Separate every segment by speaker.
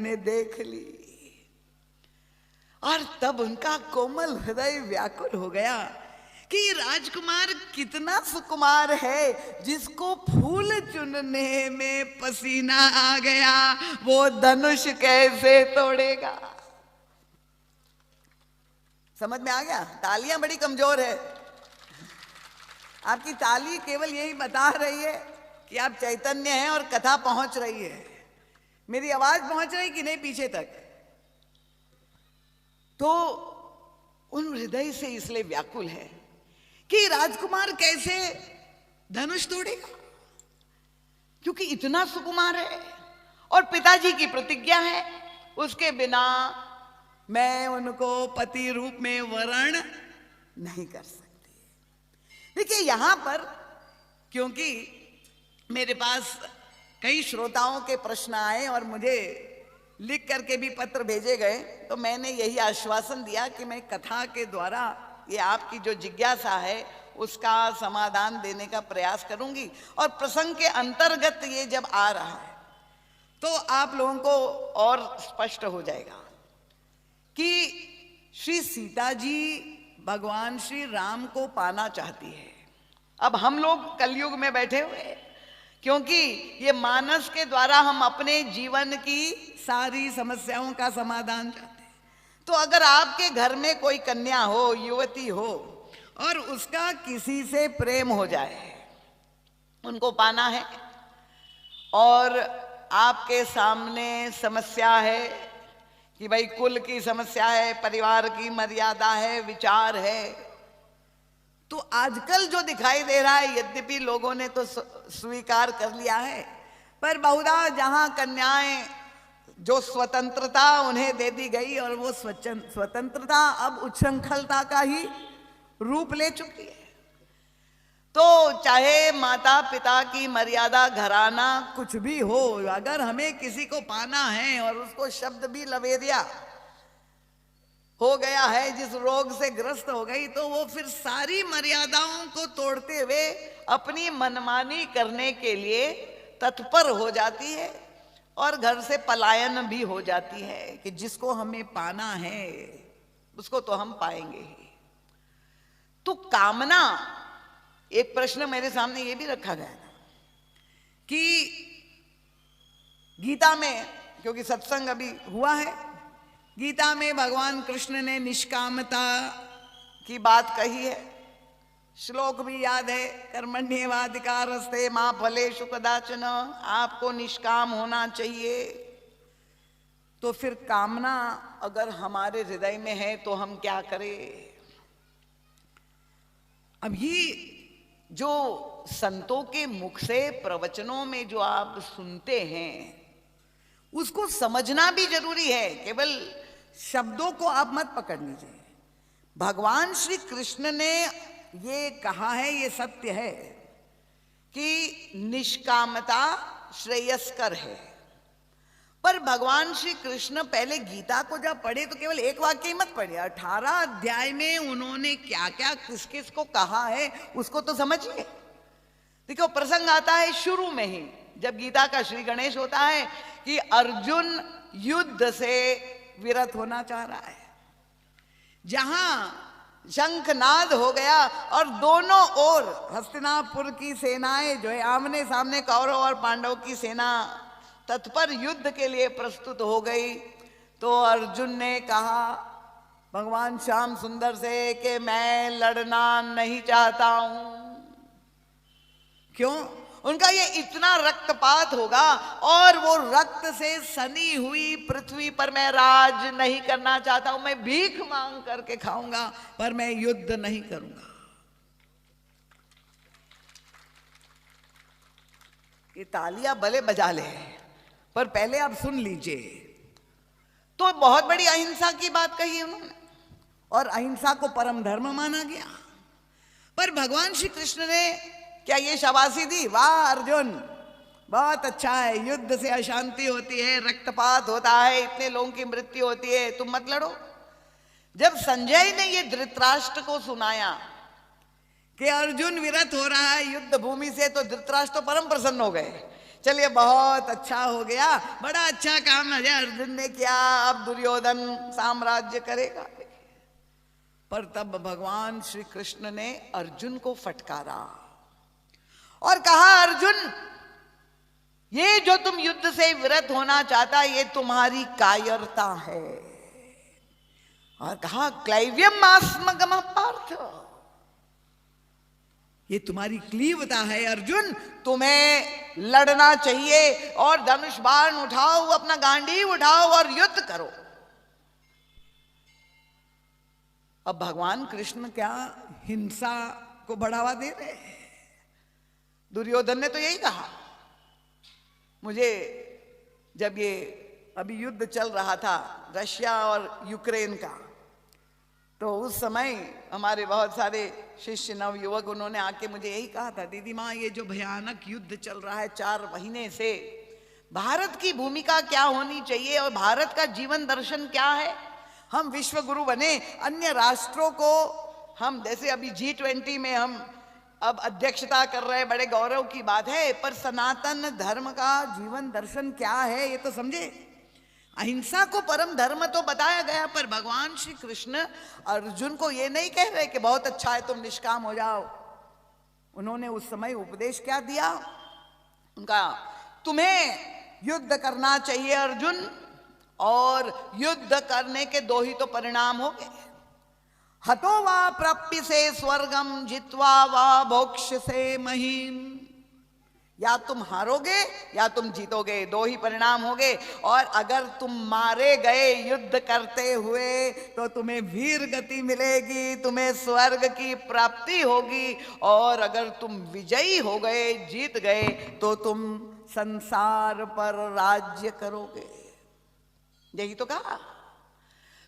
Speaker 1: ने देख ली और तब उनका कोमल हृदय व्याकुल हो गया कि राजकुमार कितना सुकुमार है, जिसको फूल चुनने में पसीना आ गया, वो धनुष कैसे तोड़ेगा। समझ में आ गया? तालियां बड़ी कमजोर है। आपकी ताली केवल यही बता रही है कि आप चैतन्य हैं और कथा पहुंच रही है। मेरी आवाज पहुंच रही कि नहीं पीछे तक? तो उन हृदय से इसलिए व्याकुल है कि राजकुमार कैसे धनुष तोड़ेगा, क्योंकि इतना सुकुमार है और पिताजी की प्रतिज्ञा है उसके बिना मैं उनको पति रूप में वरण नहीं कर सकती। देखिए यहां पर, क्योंकि मेरे पास कई श्रोताओं के प्रश्न आए और मुझे लिख करके भी पत्र भेजे गए, तो मैंने यही आश्वासन दिया कि मैं कथा के द्वारा ये आपकी जो जिज्ञासा है उसका समाधान देने का प्रयास करूंगी। और प्रसंग के अंतर्गत ये जब आ रहा है तो आप लोगों को और स्पष्ट हो जाएगा कि श्री सीता जी भगवान श्री राम को पाना चाहती है। अब हम लोग कलयुग में बैठे हुए, क्योंकि ये मानस के द्वारा हम अपने जीवन की सारी समस्याओं का समाधान चाहते हैं। तो अगर आपके घर में कोई कन्या हो, युवती हो और उसका किसी से प्रेम हो जाए, उनको पाना है और आपके सामने समस्या है कि भाई कुल की समस्या है, परिवार की मर्यादा है, विचार है, तो आजकल जो दिखाई दे रहा है, यद्यपि लोगों ने तो स्वीकार कर लिया है, पर बहुधा जहां कन्याएं जो स्वतंत्रता उन्हें दे दी गई और वो स्वतंत्रता अब उच्छृंखलता का ही रूप ले चुकी है। तो चाहे माता पिता की मर्यादा, घराना कुछ भी हो, अगर हमें किसी को पाना है और उसको शब्द भी लवेरिया हो गया है, जिस रोग से ग्रस्त हो गई, तो वो फिर सारी मर्यादाओं को तोड़ते हुए अपनी मनमानी करने के लिए तत्पर हो जाती है और घर से पलायन भी हो जाती है कि जिसको हमें पाना है उसको तो हम पाएंगे ही। तो कामना, एक प्रश्न मेरे सामने ये भी रखा गया था कि गीता में, क्योंकि सत्संग अभी हुआ है, गीता में भगवान कृष्ण ने निष्कामता की बात कही है। श्लोक भी याद है, कर्मण्येवाधिकारस्ते मा फलेषु कदाचन, आपको निष्काम होना चाहिए। तो फिर कामना अगर हमारे हृदय में है तो हम क्या करें? अब ये जो संतों के मुख से प्रवचनों में जो आप सुनते हैं उसको समझना भी जरूरी है, केवल शब्दों को आप मत पकड़ लीजिए। भगवान श्री कृष्ण ने ये कहा है, ये सत्य है कि निष्कामता श्रेयस्कर है, पर भगवान श्री कृष्ण पहले गीता को जब पढ़े तो केवल एक वाक्य ही मत पढ़े, 18 अध्याय में उन्होंने क्या क्या किस किस को कहा है उसको तो समझिए। देखो प्रसंग आता है शुरू में ही, जब गीता का श्री गणेश होता है कि अर्जुन युद्ध से विरत होना चाह रहा है, जहां शंखनाद हो गया और दोनों ओर हस्तिनापुर की सेनाएं जो है आमने सामने कौरव और पांडव की सेना तत्पर युद्ध के लिए प्रस्तुत हो गई, तो अर्जुन ने कहा भगवान श्याम सुंदर से कि मैं लड़ना नहीं चाहता हूं। क्यों? उनका ये इतना रक्तपात होगा और वो रक्त से सनी हुई पृथ्वी पर मैं राज नहीं करना चाहता हूं, मैं भीख मांग करके खाऊंगा पर मैं युद्ध नहीं करूंगा। ये तालियां भले बजा ले, पर पहले आप सुन लीजिए। तो बहुत बड़ी अहिंसा की बात कही उन्होंने और अहिंसा को परम धर्म माना गया, पर भगवान श्री कृष्ण ने क्या ये शाबाशी दी? वाह अर्जुन, बहुत अच्छा है, युद्ध से अशांति होती है, रक्तपात होता है, इतने लोगों की मृत्यु होती है, तुम मत लड़ो। जब संजय ने ये धृतराष्ट्र को सुनाया कि अर्जुन विरत हो रहा है युद्ध भूमि से, तो धृतराष्ट्र तो परम प्रसन्न हो गए चलिए बहुत अच्छा हो गया, बड़ा अच्छा काम अजय अर्जुन ने किया, अब दुर्योधन साम्राज्य करेगा। पर तब भगवान श्री कृष्ण ने अर्जुन को फटकारा और कहा, अर्जुन ये जो तुम युद्ध से विरत होना चाहता, ये तुम्हारी कायरता है। और कहा, क्लैव्यम मास्मगम पार्थ, ये तुम्हारी क्लीवता है अर्जुन, तुम्हें लड़ना चाहिए और धनुष बाण उठाओ, अपना गांडीव उठाओ और युद्ध करो। अब भगवान कृष्ण क्या हिंसा को बढ़ावा दे रहे हैं? दुर्योधन ने तो यही कहा। मुझे जब ये अभी युद्ध चल रहा था रशिया और यूक्रेन का, तो उस समय हमारे बहुत सारे शिष्य नवयुवक उन्होंने आके मुझे यही कहा था, दीदी माँ ये जो भयानक युद्ध चल रहा है 4 महीने से, भारत की भूमिका क्या होनी चाहिए और भारत का जीवन दर्शन क्या है? हम विश्व गुरु बने, अन्य राष्ट्रों को हम, जैसे अभी G20 में हम अब अध्यक्षता कर रहे, बड़े गौरव की बात है, पर सनातन धर्म का जीवन दर्शन क्या है ये तो समझे। अहिंसा को परम धर्म तो बताया गया, पर भगवान श्री कृष्ण अर्जुन को ये नहीं कह रहे कि बहुत अच्छा है तुम निष्काम हो जाओ। उन्होंने उस समय उपदेश क्या दिया उनका, तुम्हें युद्ध करना चाहिए अर्जुन, और युद्ध करने के 2 ही तो परिणाम हो गए, हतो वा प्राप्य से स्वर्गम जित्वा वा मोक्ष से महीम। या तुम हारोगे या तुम जीतोगे, 2 ही परिणाम हो गए। और अगर तुम मारे गए युद्ध करते हुए तो तुम्हें वीर गति मिलेगी, तुम्हें स्वर्ग की प्राप्ति होगी, और अगर तुम विजयी हो गए, जीत गए, तो तुम संसार पर राज्य करोगे। यही तो कहा।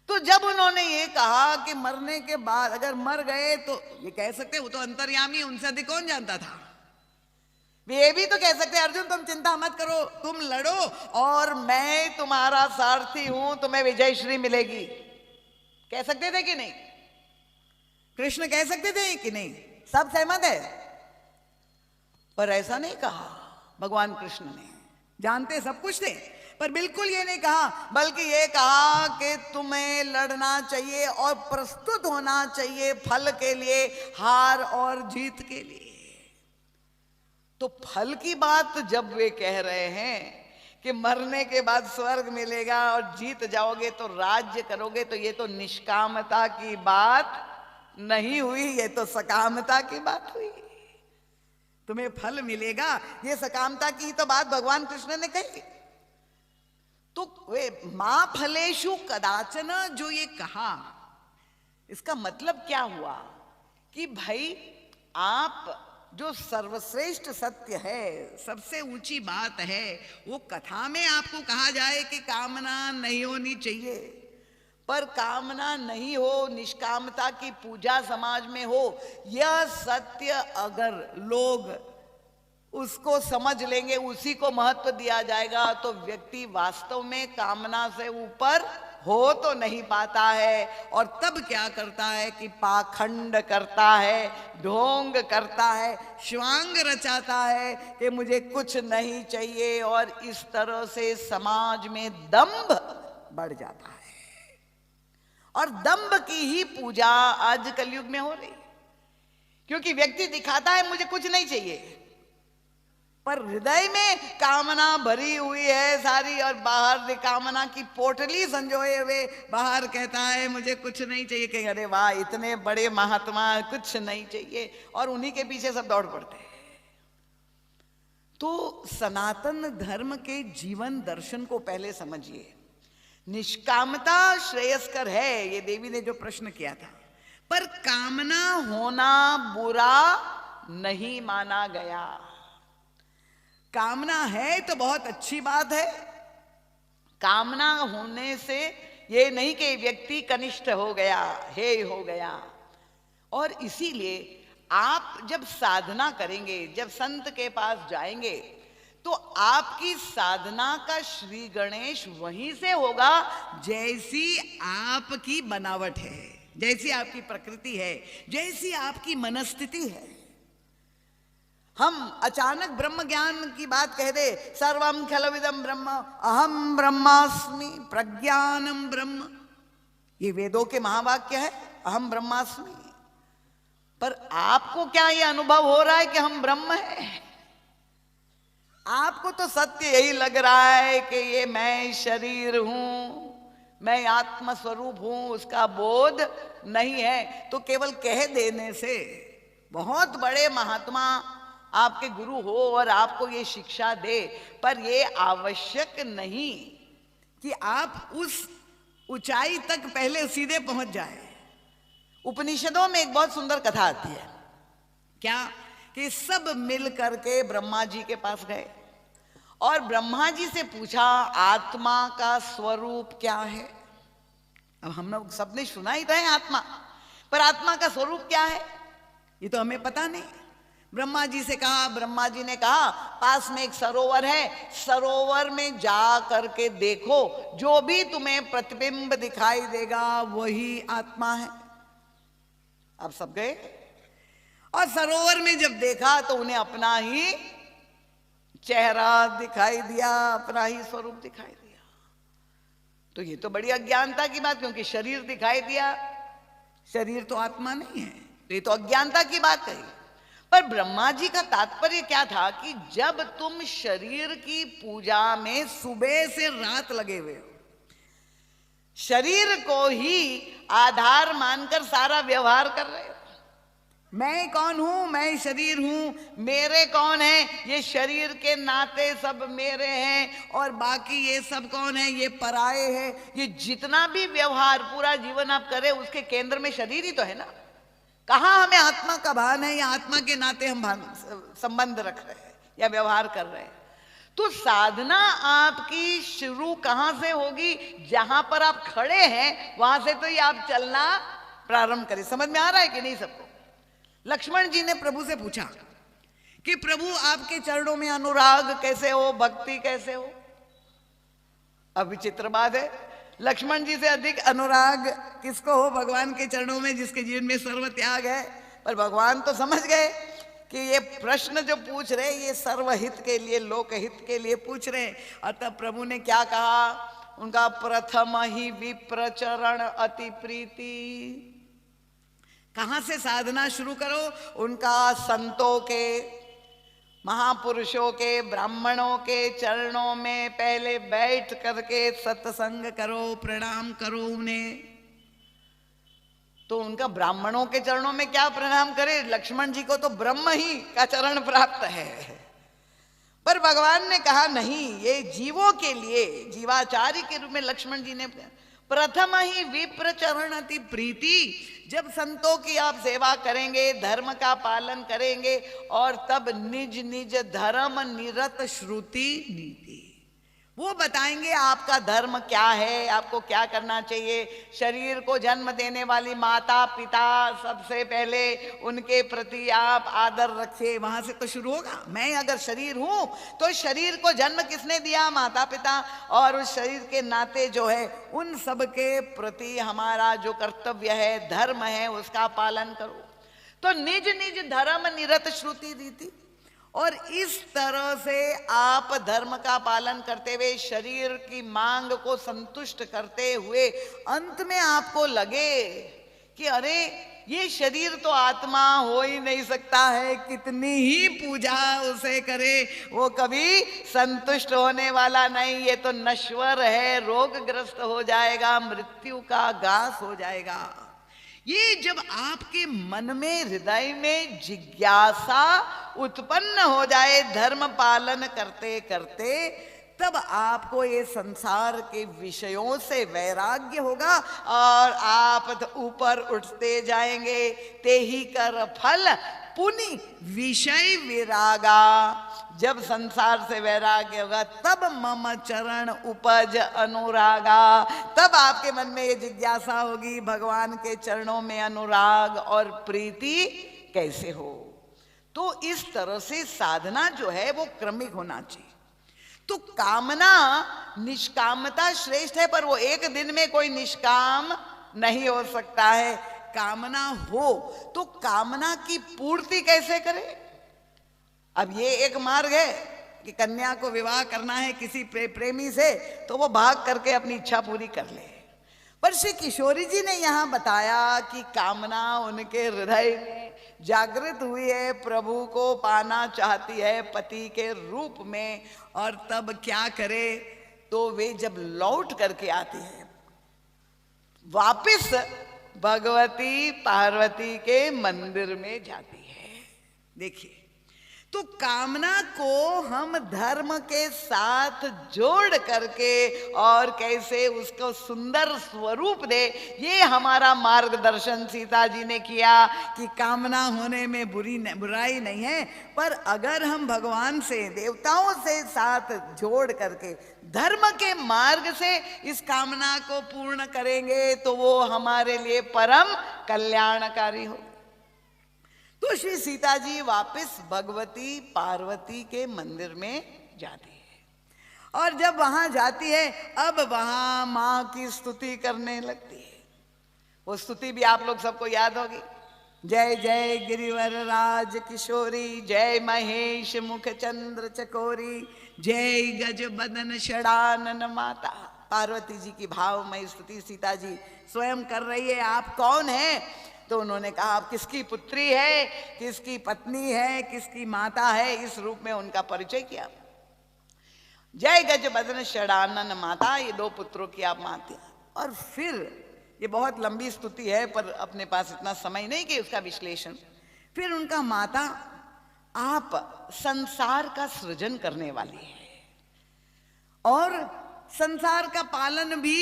Speaker 1: तो जब उन्होंने ये कहा कि मरने के बाद अगर मर गए तो ये कह सकते, वो तो अंतर्यामी, उनसे अधिक कौन जानता था। वे भी तो कह सकते, अर्जुन तुम चिंता मत करो, तुम लड़ो और मैं तुम्हारा सारथी हूं, तुम्हें विजय श्री मिलेगी। कह सकते थे कि नहीं? कृष्ण कह सकते थे कि नहीं? सब सहमत है। पर ऐसा नहीं कहा भगवान कृष्ण ने, जानते सब कुछ थे, पर बिल्कुल ये नहीं कहा, बल्कि ये कहा कि तुम्हें लड़ना चाहिए और प्रस्तुत होना चाहिए फल के लिए, हार और जीत के लिए। तो फल की बात जब वे कह रहे हैं कि मरने के बाद स्वर्ग मिलेगा और जीत जाओगे तो राज्य करोगे, तो ये तो निष्कामता की बात नहीं हुई, ये तो सकामता की बात हुई। तुम्हें फल मिलेगा, ये सकामता की तो बात भगवान कृष्ण ने कही। तो वे मां फलेषु कदाचन जो ये कहा, इसका मतलब क्या हुआ कि भाई आप जो सर्वश्रेष्ठ सत्य है, सबसे ऊंची बात है, वो कथा में आपको कहा जाए कि कामना नहीं होनी चाहिए, पर कामना नहीं हो, निष्कामता की पूजा समाज में हो, यह सत्य अगर लोग उसको समझ लेंगे, उसी को महत्व दिया जाएगा, तो व्यक्ति वास्तव में कामना से ऊपर हो तो नहीं पाता है। और तब क्या करता है कि पाखंड करता है, ढोंग करता है, श्वांग रचाता है कि मुझे कुछ नहीं चाहिए, और इस तरह से समाज में दंभ बढ़ जाता है। और दंभ की ही पूजा आज कलयुग में हो रही, क्योंकि व्यक्ति दिखाता है मुझे कुछ नहीं चाहिए, पर हृदय में कामना भरी हुई है सारी, और बाहर कामना की पोटली संजोए हुए बाहर कहता है मुझे कुछ नहीं चाहिए। कहेंगे अरे वाह इतने बड़े महात्मा, कुछ नहीं चाहिए, और उन्हीं के पीछे सब दौड़ पड़ते हैं। तो सनातन धर्म के जीवन दर्शन को पहले समझिए। निष्कामता श्रेयस्कर है, ये देवी ने जो प्रश्न किया था, पर कामना होना बुरा नहीं माना गया। कामना है तो बहुत अच्छी बात है, कामना होने से ये नहीं कि व्यक्ति कनिष्ठ हो गया, हे हो गया। और इसीलिए आप जब साधना करेंगे, जब संत के पास जाएंगे, तो आपकी साधना का श्री गणेश वहीं से होगा जैसी आपकी बनावट है, जैसी आपकी प्रकृति है, जैसी आपकी मनस्थिति है। हम अचानक ब्रह्म ज्ञान की बात कह दे, सर्वम खलविदम ब्रह्म अहम ब्रह्मास्मि प्रज्ञानम ब्रह्म, ये वेदों के महावाक्य है, अहम ब्रह्मास्मि। पर आपको क्या ये अनुभव हो रहा है कि हम ब्रह्म हैं? आपको तो सत्य यही लग रहा है कि ये मैं शरीर हूं, मैं आत्म स्वरूप हूं, उसका बोध नहीं है। तो केवल कह देने से, बहुत बड़े महात्मा आपके गुरु हो और आपको ये शिक्षा दे, पर ये आवश्यक नहीं कि आप उस ऊंचाई तक पहले सीधे पहुंच जाए। उपनिषदों में एक बहुत सुंदर कथा आती है, क्या कि सब मिल करके ब्रह्मा जी के पास गए और ब्रह्मा जी से पूछा आत्मा का स्वरूप क्या है। अब हम लोग सबने सुना ही था आत्मा, पर आत्मा का स्वरूप क्या है ये तो हमें पता नहीं। ब्रह्मा जी से कहा, ब्रह्मा जी ने कहा पास में एक सरोवर है, सरोवर में जा करके देखो, जो भी तुम्हें प्रतिबिंब दिखाई देगा वही आत्मा है। अब सब गए और सरोवर में जब देखा तो उन्हें अपना ही चेहरा दिखाई दिया, अपना ही स्वरूप दिखाई दिया। तो ये तो बड़ी अज्ञानता की बात, क्योंकि शरीर दिखाई दिया, शरीर तो आत्मा नहीं है, तो ये तो अज्ञानता की बात है। पर ब्रह्मा जी का तात्पर्य क्या था कि जब तुम शरीर की पूजा में सुबह से रात लगे हुए हो, शरीर को ही आधार मानकर सारा व्यवहार कर रहे हो, मैं कौन हूं, मैं शरीर हूं, मेरे कौन है, ये शरीर के नाते सब मेरे हैं और बाकी ये सब कौन है, ये पराये हैं। ये जितना भी व्यवहार पूरा जीवन आप करें उसके केंद्र में शरीर ही तो है ना। कहां हमें आत्मा का भान है या आत्मा के नाते हम संबंध रख रहे हैं या व्यवहार कर रहे हैं। तो साधना आपकी शुरू कहां से होगी, जहां पर आप खड़े हैं वहां से तो ये आप चलना प्रारंभ करें। समझ में आ रहा है कि नहीं सबको? लक्ष्मण जी ने प्रभु से पूछा कि प्रभु आपके चरणों में अनुराग कैसे हो, भक्ति कैसे हो। अब विचित्र बात है, लक्ष्मण जी से अधिक अनुराग किसको हो भगवान के चरणों में, जिसके जीवन में सर्व त्याग है। पर भगवान तो समझ गए कि ये प्रश्न जो पूछ रहे ये सर्वहित के लिए, लोकहित के लिए पूछ रहे। अतः प्रभु ने क्या कहा, उनका प्रथम ही विप्र चरण अति प्रीति। कहां से साधना शुरू करो, उनका संतों के, महापुरुषों के, ब्राह्मणों के चरणों में पहले बैठ करके सत्संग करो, प्रणाम करो उन्हें। तो उनका ब्राह्मणों के चरणों में क्या प्रणाम करे, लक्ष्मण जी को तो ब्रह्म ही का चरण प्राप्त है। पर भगवान ने कहा नहीं, ये जीवों के लिए, जीवाचार्य के रूप में लक्ष्मण जी ने प्रथम ही विप्र चरण अति प्रीति। जब संतों की आप सेवा करेंगे, धर्म का पालन करेंगे और तब निज निज धर्म निरत श्रुति नीति, वो बताएंगे आपका धर्म क्या है, आपको क्या करना चाहिए। शरीर को जन्म देने वाली माता पिता, सबसे पहले उनके प्रति आप आदर रखिए, वहां से तो शुरू होगा। मैं अगर शरीर हूं तो शरीर को जन्म किसने दिया, माता पिता, और उस शरीर के नाते जो है उन सब के प्रति हमारा जो कर्तव्य है, धर्म है, उसका पालन करो। तो निज निज धर्म निरत श्रुति रीति, और इस तरह से आप धर्म का पालन करते हुए शरीर की मांग को संतुष्ट करते हुए अंत में आपको लगे कि अरे ये शरीर तो आत्मा हो ही नहीं सकता है, कितनी ही पूजा उसे करे वो कभी संतुष्ट होने वाला नहीं, ये तो नश्वर है, रोगग्रस्त हो जाएगा, मृत्यु का घास हो जाएगा। ये जब आपके मन में, हृदय में जिज्ञासा उत्पन्न हो जाए धर्म पालन करते करते, तब आपको ये संसार के विषयों से वैराग्य होगा और आप ऊपर उठते जाएंगे। ते ही कर फल पुनि विषय विरागा। जब संसार से वैराग्य होगा तब मम चरण उपज अनुरागा, तब आपके मन में ये जिज्ञासा होगी भगवान के चरणों में अनुराग और प्रीति कैसे हो। तो इस तरह से साधना जो है वो क्रमिक होना चाहिए। तो कामना, निष्कामता श्रेष्ठ है, पर वो एक दिन में कोई निष्काम नहीं हो सकता है। कामना हो तो कामना की पूर्ति कैसे करें, अब ये एक मार्ग है कि कन्या को विवाह करना है किसी प्रेमी से, तो वो भाग करके अपनी इच्छा पूरी कर ले। पर श्री किशोरी जी ने यहाँ बताया कि कामना उनके हृदय में जागृत हुई है, प्रभु को पाना चाहती है पति के रूप में, और तब क्या करे, तो वे जब लौट करके आती है वापिस भगवती पार्वती के मंदिर में जाती है। देखिए, तो कामना को हम धर्म के साथ जोड़ करके और कैसे उसको सुंदर स्वरूप दे, ये हमारा मार्गदर्शन सीता जी ने किया कि कामना होने में बुराई नहीं है, पर अगर हम भगवान से, देवताओं से साथ जोड़ करके धर्म के मार्ग से इस कामना को पूर्ण करेंगे तो वो हमारे लिए परम कल्याणकारी हो। तो श्री सीता जी वापस भगवती पार्वती के मंदिर में जाती है, और जब वहां जाती है अब वहां मां की स्तुति करने लगती है। वो स्तुति भी आप लोग सबको याद होगी, जय जय गिरिवर राज किशोरी, जय महेश मुख चंद्र चकोरी, जय गज बदन षडानन माता। पार्वती जी की भावमयी स्तुति सीता जी स्वयं कर रही है। आप कौन है? तो उन्होंने कहा आप किसकी पुत्री है, किसकी पत्नी है, किसकी माता है, इस रूप में उनका परिचय किया। जय गज बदन षडानन माता, ये दो पुत्रों की आप माता। और फिर ये बहुत लंबी स्तुति है, पर अपने पास इतना समय नहीं कि उसका विश्लेषण। फिर उनका माता, आप संसार का सृजन करने वाली है और संसार का पालन भी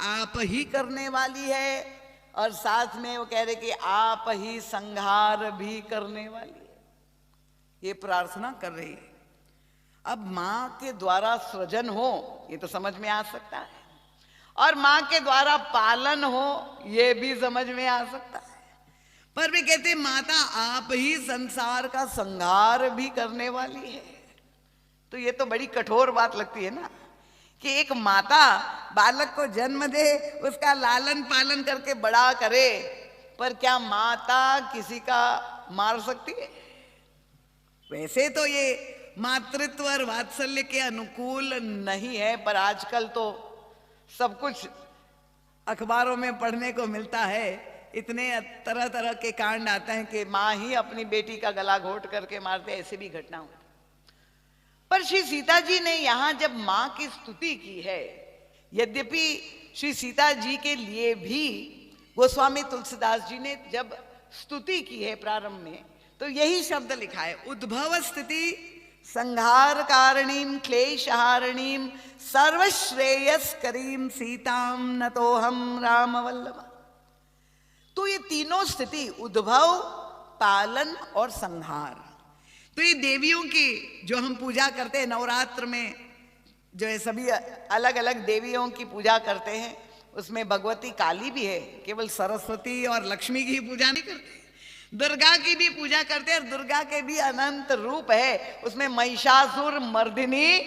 Speaker 1: आप ही करने वाली है, और साथ में वो कह रहे कि आप ही संहार भी करने वाली है। ये प्रार्थना कर रही है। अब मां के द्वारा सृजन हो ये तो समझ में आ सकता है, और मां के द्वारा पालन हो ये भी समझ में आ सकता है, पर वे कहते माता आप ही संसार का संहार भी करने वाली है। तो ये तो बड़ी कठोर बात लगती है ना, कि एक माता बालक को जन्म दे, उसका लालन पालन करके बड़ा करे, पर क्या माता किसी का मार सकती है? वैसे तो ये मातृत्व और वात्सल्य के अनुकूल नहीं है, पर आजकल तो सब कुछ अखबारों में पढ़ने को मिलता है। इतने तरह तरह के कांड आते हैं कि माँ ही अपनी बेटी का गला घोट करके मारते, ऐसे भी घटना होती। पर श्री सीता जी ने यहां जब मां की स्तुति की है, यद्यपि श्री सीता जी के लिए भी गोस्वामी तुलसीदास जी ने जब स्तुति की है प्रारंभ में, तो यही शब्द लिखा है, उद्भव स्थिति संहार कारणीम क्लेशहारणीम सर्वश्रेयस्करीम सीताम नतोहम राम वल्लभ। तो ये तीनों स्थिति, उद्भव, पालन और संहार, तो ये देवियों की जो हम पूजा करते हैं नवरात्र में, जो है सभी अलग अलग देवियों की पूजा करते हैं, उसमें भगवती काली भी है, केवल सरस्वती और लक्ष्मी की पूजा नहीं करते, दुर्गा की भी पूजा करते हैं, और दुर्गा के भी अनंत रूप है, उसमें महिषासुर मर्दिनी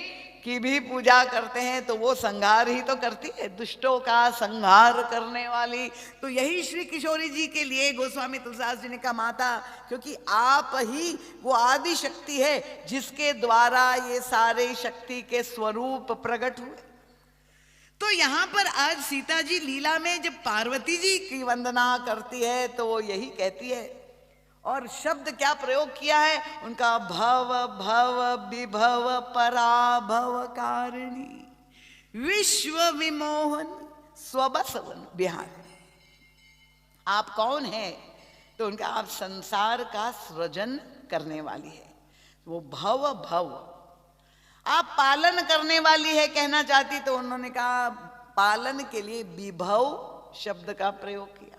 Speaker 1: की भी पूजा करते हैं। तो वो संहार ही तो करती है, दुष्टों का संहार करने वाली। तो यही श्री किशोरी जी के लिए गोस्वामी तुलसीदास जी ने कहा माता, क्योंकि आप ही वो आदि शक्ति है जिसके द्वारा ये सारे शक्ति के स्वरूप प्रकट हुए। तो यहाँ पर आज सीता जी लीला में जब पार्वती जी की वंदना करती है तो वो यही कहती है, और शब्द क्या प्रयोग किया है उनका, भव भव विभव पराभव कारिणी विश्व विमोहन स्वबसवन बिहार। आप कौन है? तो उनका आप संसार का सृजन करने वाली है, वो भव भव। आप पालन करने वाली है कहना चाहती, तो उन्होंने कहा पालन के लिए विभव शब्द का प्रयोग किया,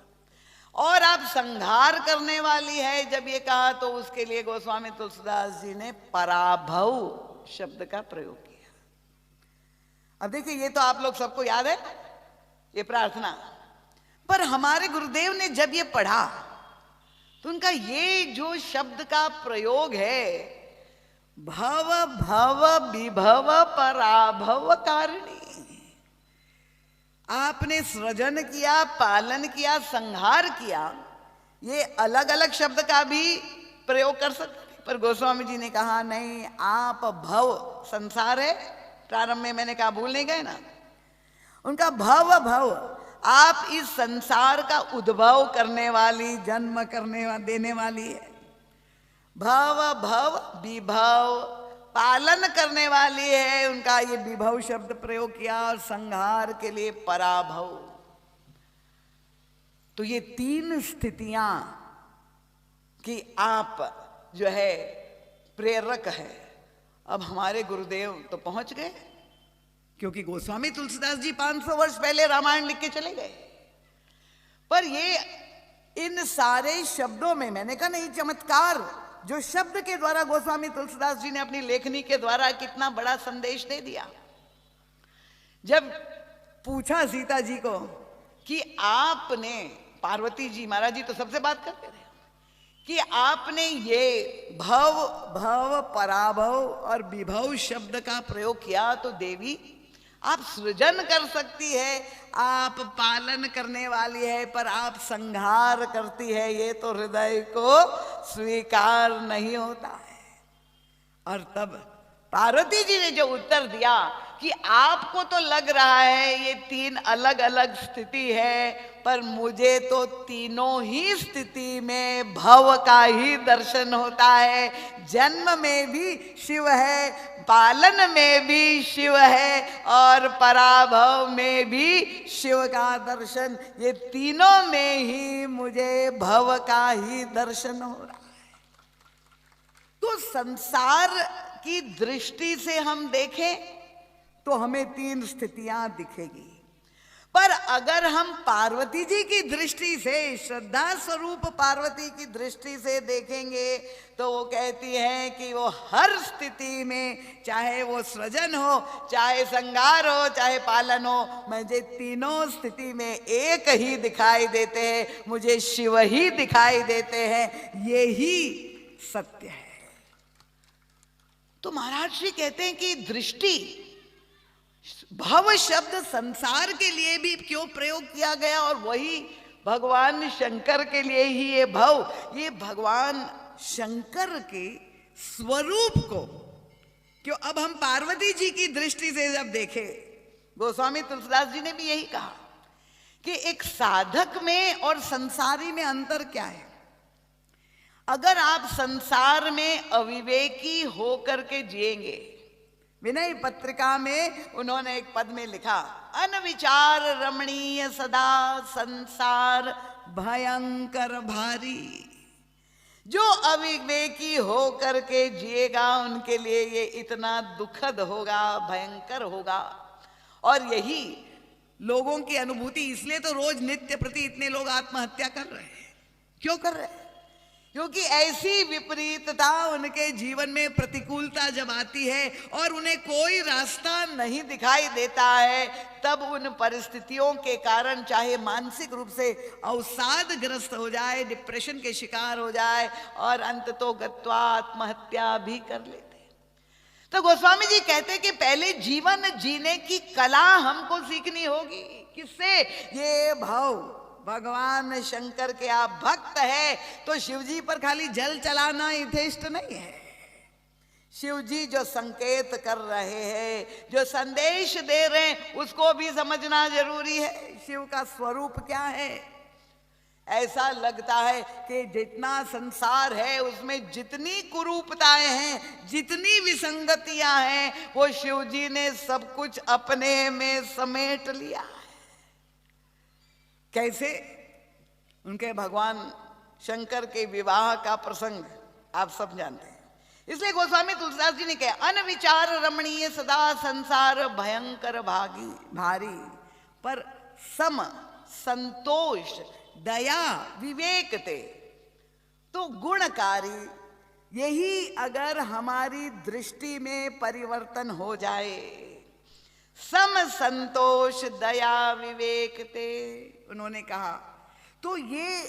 Speaker 1: और आप संहार करने वाली है जब ये कहा तो उसके लिए गोस्वामी तुलसीदास जी ने पराभव शब्द का प्रयोग किया। अब देखिए ये तो आप लोग सबको याद है ये प्रार्थना, पर हमारे गुरुदेव ने जब ये पढ़ा तो उनका ये जो शब्द का प्रयोग है, भव भव विभव पराभव कारिणी, आपने सृजन किया, पालन किया, संहार किया, ये अलग अलग शब्द का भी प्रयोग कर सकते हैं। पर गोस्वामी जी ने कहा नहीं, आप भव, संसार है, प्रारंभ में मैंने कहा भूल नहीं गए ना, उनका भव भव, आप इस संसार का उद्भव करने वाली, जन्म करने देने वाली है। भव भव विभव, पालन करने वाली है, उनका ये विभव शब्द प्रयोग किया, और संहार के लिए पराभव। तो ये तीन स्थितियां कि आप जो है प्रेरक है। अब हमारे गुरुदेव तो पहुंच गए, क्योंकि गोस्वामी तुलसीदास जी 500 वर्ष पहले रामायण लिख के चले गए। पर ये इन सारे शब्दों में, मैंने कहा नहीं, चमत्कार जो शब्द के द्वारा गोस्वामी तुलसीदास जी ने अपनी लेखनी के द्वारा कितना बड़ा संदेश दे दिया। जब पूछा सीता जी को कि आपने, पार्वती जी, महाराज जी तो सबसे बात करते थे, कि आपने ये भव भव पराभव और विभव शब्द का प्रयोग किया, तो देवी आप सृजन कर सकती है, आप पालन करने वाली है, पर आप संहार करती है, ये तो हृदय को स्वीकार नहीं होता है। और तब पार्वती जी ने जो उत्तर दिया कि आपको तो लग रहा है ये तीन अलग अलग स्थिति है, पर मुझे तो तीनों ही स्थिति में भव का ही दर्शन होता है। जन्म में भी शिव है, पालन में भी शिव है, और पराभव में भी शिव का दर्शन, ये तीनों में ही मुझे भव का ही दर्शन हो रहा है। तो संसार की दृष्टि से हम देखें तो हमें तीन स्थितियां दिखेगी, पर अगर हम पार्वती जी की दृष्टि से, श्रद्धा स्वरूप पार्वती की दृष्टि से देखेंगे, तो वो कहती हैं कि वो हर स्थिति में, चाहे वो सृजन हो, चाहे संहार हो, चाहे पालन हो, मुझे तीनों स्थिति में एक ही दिखाई देते हैं, मुझे शिव ही दिखाई देते हैं, ये ही सत्य है। तो महाराज श्री कहते हैं कि दृष्टि, भव शब्द संसार के लिए भी क्यों प्रयोग किया गया, और वही भगवान शंकर के लिए ही ये भव, ये भगवान शंकर के स्वरूप को क्यों, अब हम पार्वती जी की दृष्टि से जब देखें, गोस्वामी तुलसीदास जी ने भी यही कहा कि एक साधक में और संसारी में अंतर क्या है। अगर आप संसार में अविवेकी होकर के जिएंगे, विनय पत्रिका में उन्होंने एक पद में लिखा, अनविचार रमणीय सदा संसार भयंकर भारी। जो अविवेकी होकर के जिएगा उनके लिए ये इतना दुखद होगा, भयंकर होगा। और यही लोगों की अनुभूति, इसलिए तो रोज नित्य प्रति इतने लोग आत्महत्या कर रहे हैं। क्यों कर रहे हैं? क्योंकि ऐसी विपरीतता उनके जीवन में, प्रतिकूलता जब आती है और उन्हें कोई रास्ता नहीं दिखाई देता है, तब उन परिस्थितियों के कारण चाहे मानसिक रूप से अवसादग्रस्त हो जाए, डिप्रेशन के शिकार हो जाए, और अंततो गत्वा आत्महत्या भी कर लेते हैं। तो गोस्वामी जी कहते कि पहले जीवन जीने की कला हमको सीखनी होगी। किससे? ये भाव, भगवान शंकर के आप भक्त है, तो शिवजी पर खाली जल चलाना यथेष्ट नहीं है। शिवजी जो संकेत कर रहे हैं, जो संदेश दे रहे हैं, उसको भी समझना जरूरी है। शिव का स्वरूप क्या है? ऐसा लगता है कि जितना संसार है उसमें जितनी कुरूपताएं हैं, जितनी विसंगतियां हैं, वो शिवजी ने सब कुछ अपने में समेट लिया है। कैसे? उनके भगवान शंकर के विवाह का प्रसंग आप सब जानते हैं। इसलिए गोस्वामी तुलसीदास जी ने कहा, अनविचार रमणीय सदा संसार भयंकर भारी, पर सम संतोष दया विवेक ते, तो गुणकारी, यही अगर हमारी दृष्टि में परिवर्तन हो जाए, सम संतोष दया विवेक ते, उन्होंने कहा, तो ये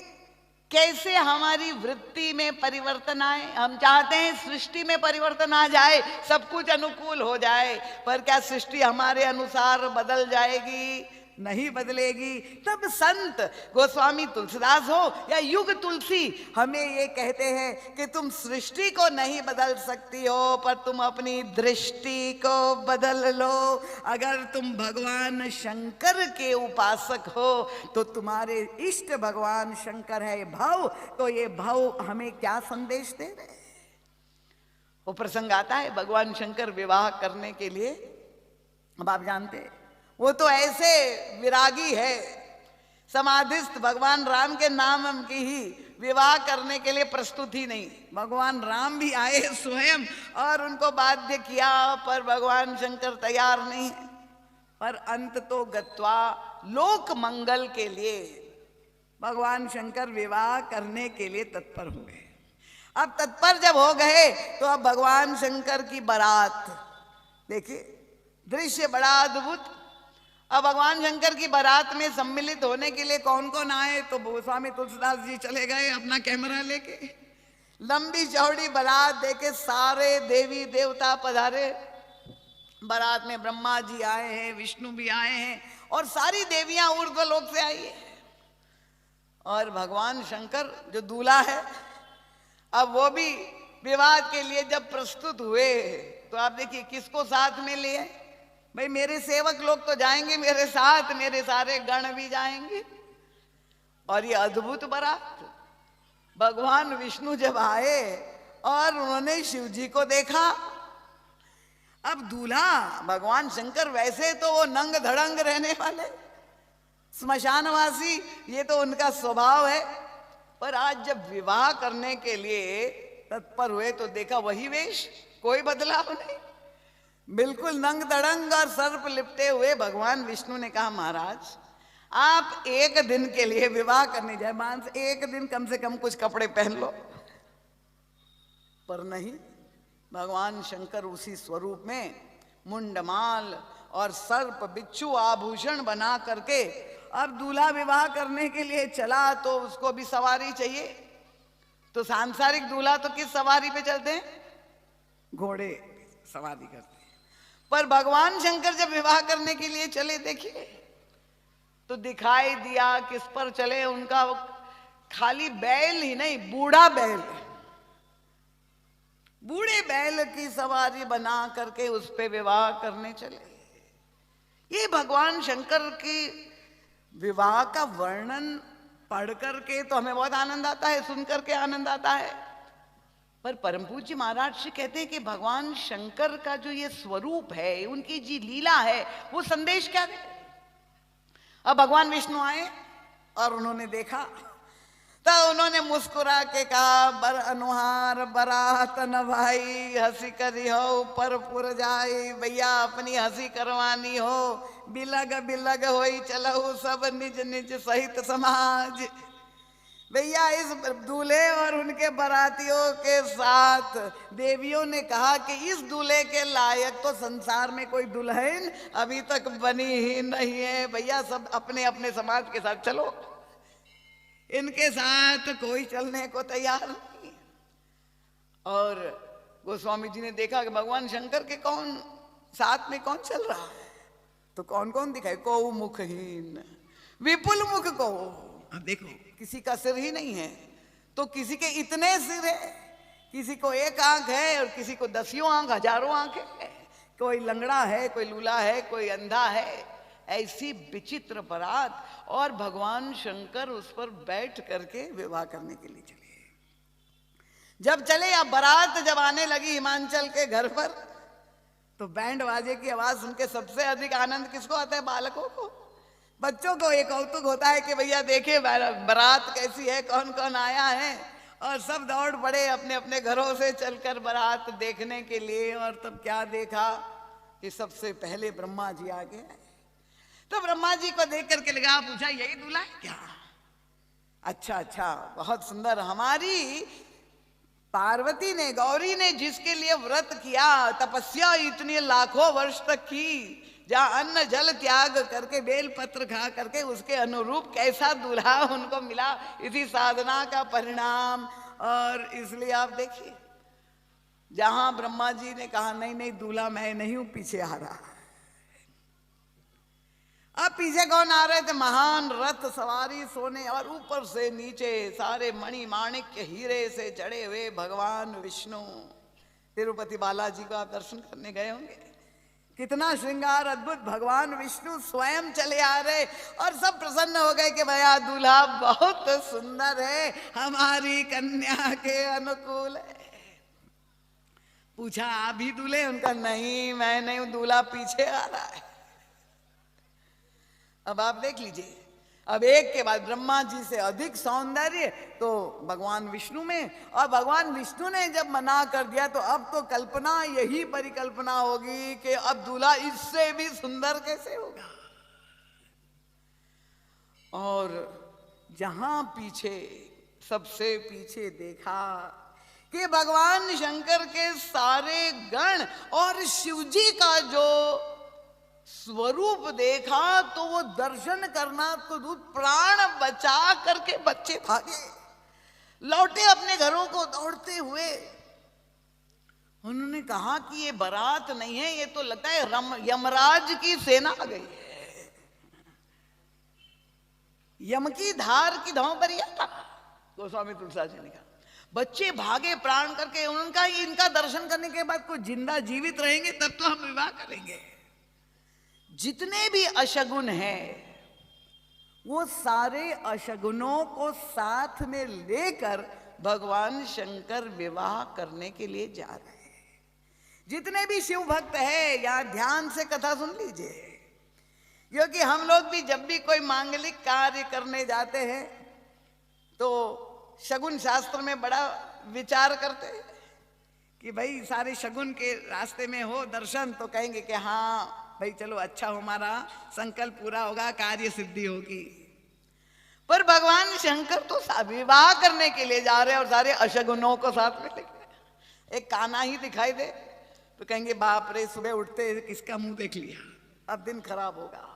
Speaker 1: कैसे हमारी वृत्ति में परिवर्तन आए? हम चाहते हैं सृष्टि में परिवर्तन आ जाए, सब कुछ अनुकूल हो जाए, पर क्या सृष्टि हमारे अनुसार बदल जाएगी? नहीं बदलेगी। तब संत गोस्वामी तुलसीदास हो या युग तुलसी हमें ये कहते हैं कि तुम सृष्टि को नहीं बदल सकती हो, पर तुम अपनी दृष्टि को बदल लो। अगर तुम भगवान शंकर के उपासक हो तो तुम्हारे इष्ट भगवान शंकर है भव, तो ये भव हमें क्या संदेश दे रहे हैं? वो प्रसंग आता है भगवान शंकर विवाह करने के लिए। अब आप जानते हैं वो तो ऐसे विरागी है, समाधिस्थ, भगवान राम के नाम की ही विवाह करने के लिए प्रस्तुत ही नहीं। भगवान राम भी आए स्वयं और उनको बाध्य किया, पर भगवान शंकर तैयार नहीं है। पर अंत तो गत्वा लोक मंगल के लिए भगवान शंकर विवाह करने के लिए तत्पर हो गए। अब तत्पर जब हो गए तो अब भगवान शंकर की बारात देखिए, दृश्य बड़ा अद्भुत। अब भगवान शंकर की बारात में सम्मिलित होने के लिए कौन कौन आए, तो गोस्वामी तुलसीदास जी चले गए अपना कैमरा लेके। लंबी चौड़ी बारात देखे, सारे देवी देवता पधारे। बारात में ब्रह्मा जी आए हैं, विष्णु भी आए हैं और सारी देवियां ऊर्ध्वलोक से आई है। और भगवान शंकर जो दूल्हा है, अब वो भी विवाह के लिए जब प्रस्तुत हुए तो आप देखिए किसको साथ में लिए। भाई मेरे सेवक लोग तो जाएंगे मेरे साथ, मेरे सारे गण भी जाएंगे। और ये अद्भुत बारात, भगवान विष्णु जब आए और उन्होंने शिव जी को देखा। अब दूल्हा भगवान शंकर, वैसे तो वो नंग धड़ंग रहने वाले, स्मशानवासी, ये तो उनका स्वभाव है। पर आज जब विवाह करने के लिए तत्पर हुए तो देखा वही वेश, कोई बदलाव नहीं, बिल्कुल नंग दड़ंग और सर्प लिपटे हुए। भगवान विष्णु ने कहा महाराज आप एक दिन के लिए विवाह करने जाए, मांस एक दिन कम से कम कुछ कपड़े पहन लो। पर नहीं, भगवान शंकर उसी स्वरूप में मुंडमाल और सर्प बिच्छू आभूषण बना करके अब दूल्हा विवाह करने के लिए चला। तो उसको भी सवारी चाहिए, तो सांसारिक दूल्हा तो किस सवारी पे चलते हैं? घोड़े सवारी करते हैं। पर भगवान शंकर जब विवाह करने के लिए चले, देखिए तो दिखाई दिया किस पर चले। उनका खाली बैल ही नहीं, बूढ़ा बैल, बूढ़े बैल की सवारी बना करके उस पे विवाह करने चले। ये भगवान शंकर की विवाह का वर्णन पढ़ करके तो हमें बहुत आनंद आता है, सुन करके आनंद आता है। पर परम पूज्य महाराज जी कहते हैं कि भगवान शंकर का जो ये स्वरूप है, उनकी जी लीला है, वो संदेश क्या दे। अब भगवान विष्णु आए और उन्होंने देखा तो उन्होंने मुस्कुरा के कहा, बर अनुहार बरात न भाई, हंसी करी हो पर पुर जाई। भैया अपनी हंसी करवानी हो, बिलग बिलग होई चलहु सब निज निज सहित समाज। भैया इस दूल्हे और उनके बारातियों के साथ देवियों ने कहा कि इस दूल्हे के लायक तो संसार में कोई दुल्हन अभी तक बनी ही नहीं है। भैया सब अपने अपने समाज के साथ चलो, इनके साथ कोई चलने को तैयार नहीं। और गोस्वामी जी ने देखा कि भगवान शंकर के कौन साथ में कौन चल रहा है, तो कौन कौन दिखाए, को मुखहीन विपुल मुख को। अब देखो किसी का सिर ही नहीं है तो किसी के इतने सिर है, किसी को एक आंख है और किसी को 10 आंख, 1000 आंख है, कोई लंगड़ा है, कोई लूला है, कोई अंधा है। ऐसी विचित्र बारात, और भगवान शंकर उस पर बैठ करके विवाह करने के लिए चले। जब चले, अब बारात जब आने लगी हिमांचल के घर पर, तो बैंड बाजे की आवाज सुन के सबसे अधिक आनंद किसको आता है? बालकों को, बच्चों को एक कौतुक होता है कि भैया देखे बारात कैसी है, कौन कौन आया है। और सब दौड़ पड़े अपने अपने घरों से चलकर बारात देखने के लिए। और तब क्या देखा कि सबसे पहले ब्रह्मा जी आ गए। तो ब्रह्मा जी को देख करके लगा, पूछा यही दूल्हा है क्या? अच्छा अच्छा, बहुत सुंदर। हमारी पार्वती ने, गौरी ने जिसके लिए व्रत किया, तपस्या इतनी लाखों वर्ष तक की, जहां अन्न जल त्याग करके बेल पत्र खा करके, उसके अनुरूप कैसा दूल्हा उनको मिला, इसी साधना का परिणाम। और इसलिए आप देखिए, जहां ब्रह्मा जी ने कहा नहीं नहीं दूल्हा मैं नहीं हूं, पीछे आ रहा, अब पीछे कौन आ रहे थे? महान रथ सवारी सोने और ऊपर से नीचे सारे मणि माणिक्य हीरे से चढ़े हुए भगवान विष्णु। तिरुपति बालाजी को आप दर्शन करने गए होंगे, कितना श्रृंगार अद्भुत, भगवान विष्णु स्वयं चले आ रहे और सब प्रसन्न हो गए कि भैया दूल्हा बहुत सुंदर है, हमारी कन्या के अनुकूल है। पूछा आप ही दूल्हे? उनका नहीं, मैं नहीं हूं, दूल्हा पीछे आ रहा है। अब आप देख लीजिए, अब एक के बाद ब्रह्मा जी से अधिक सौंदर्य तो भगवान विष्णु में, और भगवान विष्णु ने जब मना कर दिया तो अब तो कल्पना, यही परिकल्पना होगी कि अब दूल्हा इससे भी सुंदर कैसे होगा। और जहां पीछे, सबसे पीछे देखा कि भगवान शंकर के सारे गण और शिवजी का जो स्वरूप देखा तो वो दर्शन करना तो दूर, प्राण बचा करके बच्चे भागे, लौटे अपने घरों को दौड़ते हुए। उन्होंने कहा कि ये बारात नहीं है, ये तो लगता है यमराज की सेना आ गई है, यम की धार की धाव पर था। गोस्वामी तुलसीदास जी ने कहा बच्चे भागे प्राण करके। उनका इनका दर्शन करने के बाद कोई जिंदा जीवित रहेंगे तब तो हम विवाह करेंगे। जितने भी अशगुन हैं वो सारे अशगुनों को साथ में लेकर भगवान शंकर विवाह करने के लिए जा रहे हैं। जितने भी शिव भक्त हैं यहाँ ध्यान से कथा सुन लीजिए, क्योंकि हम लोग भी जब भी कोई मांगलिक कार्य करने जाते हैं तो शगुन शास्त्र में बड़ा विचार करते हैं कि भाई सारे शगुन के रास्ते में हो दर्शन तो कहेंगे कि हाँ भाई चलो अच्छा हमारा संकल्प पूरा होगा, कार्य सिद्धि होगी। पर भगवान शंकर तो विवाह करने के लिए जा रहे हैं और सारे अशगुनों को साथ में लेके। एक कान्हा ही दिखाई दे तो कहेंगे बाप रे, सुबह उठते किसका मुंह देख लिया, अब दिन खराब होगा।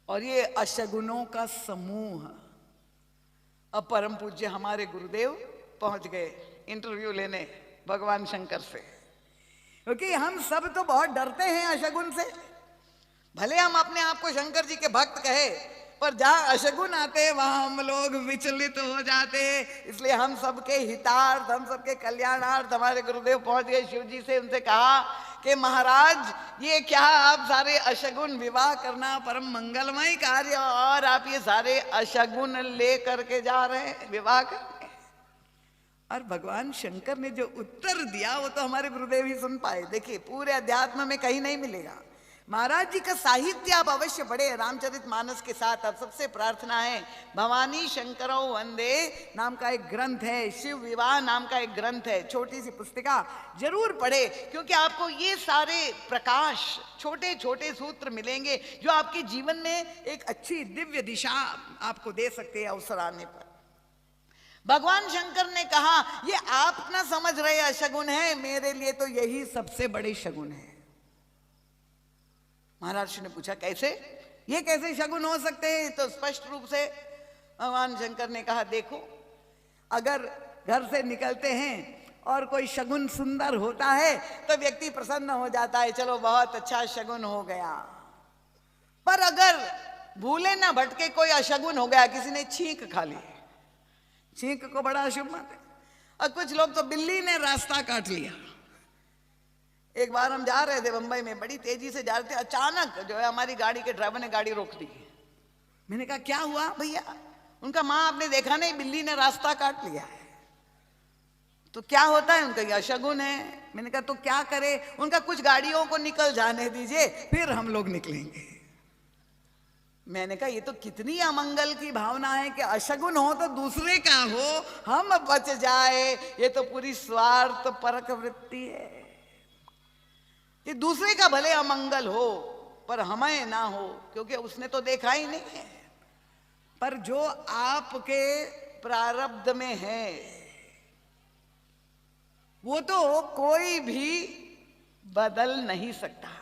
Speaker 1: और ये अशगुनों का समूह। अब परम पूज्य हमारे गुरुदेव पहुंच गए इंटरव्यू लेने भगवान शंकर से, क्योंकि हम सब तो बहुत डरते हैं अशगुन से। भले हम अपने आप को शंकर जी के भक्त कहे, पर जहां अशगुन आते हैं वहां हम लोग विचलित हो जाते हैं। इसलिए हम सबके हितार्थ, हम सबके कल्याणार्थ हमारे गुरुदेव पहुंच गए शिव जी से। उनसे कहा कि महाराज ये क्या आप सारे अशगुन विवाह करना परम मंगलमय कार्य, और आप ये सारे अशगुन ले करके जा रहे हैं विवाह करने। और भगवान शंकर ने जो उत्तर दिया वो तो हमारे गुरुदेव ही सुन पाए। देखिए पूरे अध्यात्म में कहीं नहीं मिलेगा। महाराज जी का साहित्य आप अवश्य पढ़े रामचरितमानस के साथ। अब सबसे प्रार्थना है, भवानी शंकरो वंदे नाम का एक ग्रंथ है, शिव विवाह नाम का एक ग्रंथ है, छोटी सी पुस्तिका जरूर पढ़े, क्योंकि आपको ये सारे प्रकाश, छोटे छोटे सूत्र मिलेंगे जो आपके जीवन में एक अच्छी दिव्य दिशा आपको दे सकते हैं अवसर आने पर। भगवान शंकर ने कहा ये आप ना समझ रहे अशगुन है, मेरे लिए तो यही सबसे बड़े शगुन है। महाराज ने पूछा कैसे, ये कैसे शगुन हो सकते हैं? तो स्पष्ट रूप से भगवान शंकर ने कहा देखो, अगर घर से निकलते हैं और कोई शगुन सुंदर होता है तो व्यक्ति प्रसन्न हो जाता है, चलो बहुत अच्छा शगुन हो गया। पर अगर भूले ना भटके कोई अशगुन हो गया, किसी ने छींक खा ली, छींक को बड़ा अशुभ मानते, और कुछ लोग तो बिल्ली ने रास्ता काट लिया। एक बार हम जा रहे थे बंबई में, बड़ी तेजी से जा रहे थे, अचानक जो है हमारी गाड़ी के ड्राइवर ने गाड़ी रोक दी। मैंने कहा क्या हुआ भैया? उनका माँ आपने देखा नहीं, बिल्ली ने रास्ता काट लिया है। तो क्या होता है? उनका यह शगुन है। मैंने कहा तो क्या करे? उनका कुछ गाड़ियों को निकल जाने दीजिए, फिर हम लोग निकलेंगे। मैंने कहा ये तो कितनी अमंगल की भावना है कि अशगुन हो तो दूसरे का हो, हम बच जाए। ये तो पूरी स्वार्थ परक वृत्ति है कि दूसरे का भले अमंगल हो पर हमें ना हो, क्योंकि उसने तो देखा ही नहीं है। पर जो आपके प्रारब्ध में है वो तो कोई भी बदल नहीं सकता।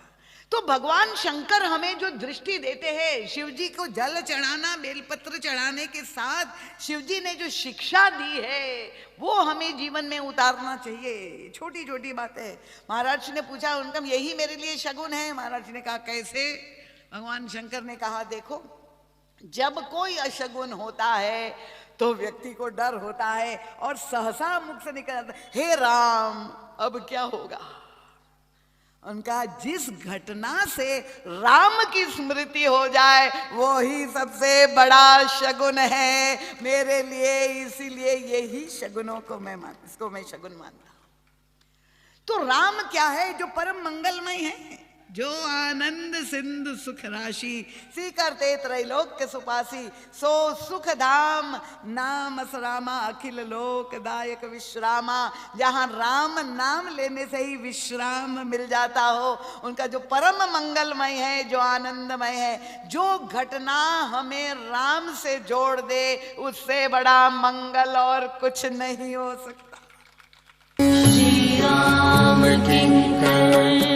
Speaker 1: तो भगवान शंकर हमें जो दृष्टि देते हैं, शिव जी को जल चढ़ाना, बेलपत्र चढ़ाने के साथ शिव जी ने जो शिक्षा दी है वो हमें जीवन में उतारना चाहिए। छोटी छोटी बातें। महाराज ने पूछा उनका यही मेरे लिए शगुन है? महाराज ने कहा कैसे? भगवान शंकर ने कहा देखो, जब कोई अशगुन होता है तो व्यक्ति को डर होता है और सहसा मुख से निकल जाता है, हे राम अब क्या होगा। उनका जिस घटना से राम की स्मृति हो जाए वो ही सबसे बड़ा शगुन है मेरे लिए, इसीलिए यही शगुनों को इसको मैं शगुन मानता हूं। तो राम क्या है? जो परम मंगलमय है, जो आनंद सिंधु सुख राशि, सीकरते त्रैलोक्य सुपासी, सो सुख धाम नाम सरामा, अखिल लोक दायक विश्रामा। जहां राम नाम लेने से ही विश्राम मिल जाता हो, उनका जो परम मंगलमय है, जो आनंदमय है, जो घटना हमें राम से जोड़ दे, उससे बड़ा मंगल और कुछ नहीं हो सकता। श्री राम किंकर